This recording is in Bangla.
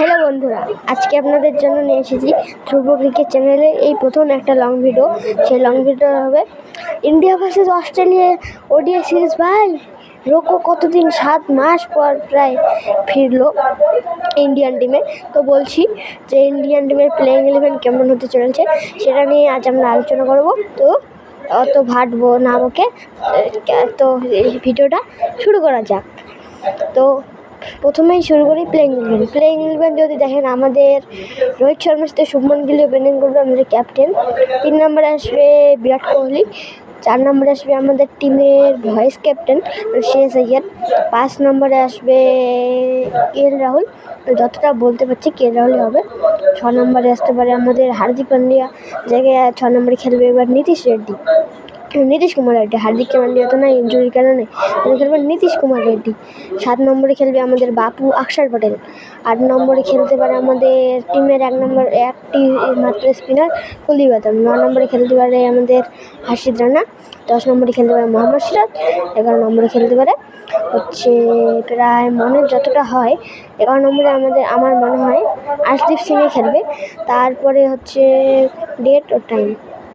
হ্যালো বন্ধুরা, আজকে আপনাদের জন্য নিয়ে এসেছি ধ্রুব ক্রিকেট চ্যানেলে এই প্রথম একটা লং ভিডিও। সেই লং ভিডিও হবে India versus Australia ODI series. ভাই রোকো কতদিন 7 মাস পর প্রায় ফিরলো ইন্ডিয়ান টিমে। তো বলছি যে ইন্ডিয়ান টিমের প্লেইং 11 কেমন হতে চলেছে সেটা নিয়ে আজ আমরা আলোচনা করব। তো অত ভাটবো না ওকে, তো ভিডিওটা শুরু করা যাক। তো প্রথমেই শুরু করি প্লেইং 11 যদি দেখেন, আমাদের রোহিত শর্মা সাথে শুভমন গিল ওপেনিং করবে, আমাদের ক্যাপ্টেন। 3 নম্বরে আসবে বিরাট কোহলি। 4 নম্বরে আসবে আমাদের টিমের ভাইস ক্যাপ্টেন শ্রেয়াস আইয়ার। 5 নম্বরে আসবে রাহুল, যতটা বলতে পারছি রাহুলই হবে। 6 নম্বরে আসতে পারে আমাদের হার্দিক পান্ডিয়া, জায়গায় 6 নম্বরে খেলবে এবার নীতিশ কুমার রেড্ডি। হার্দিক পান্ডিয়া তো নাই, ইঞ্জুরির কারণে খেলবে নীতিশ কুমার রেড্ডি। 7 নম্বরে খেলবে আমাদের বাপু অক্ষর পটেল। 8 নম্বরে খেলতে পারে আমাদের টিমের একটি মাত্র স্পিনার কুলদীপ যাদব। 9 নম্বরে খেলতে পারে আমাদের হার্ষিদ রানা। 10 নম্বরে খেলতে পারে মোহাম্মদ সিরাজ। 11 নম্বরে খেলতে পারে প্রায় মনের যতটা হয় 11 নম্বরে আমার মনে হয় আর্শদীপ সিংয়ে খেলবে। তারপরে ডেট ও টাইম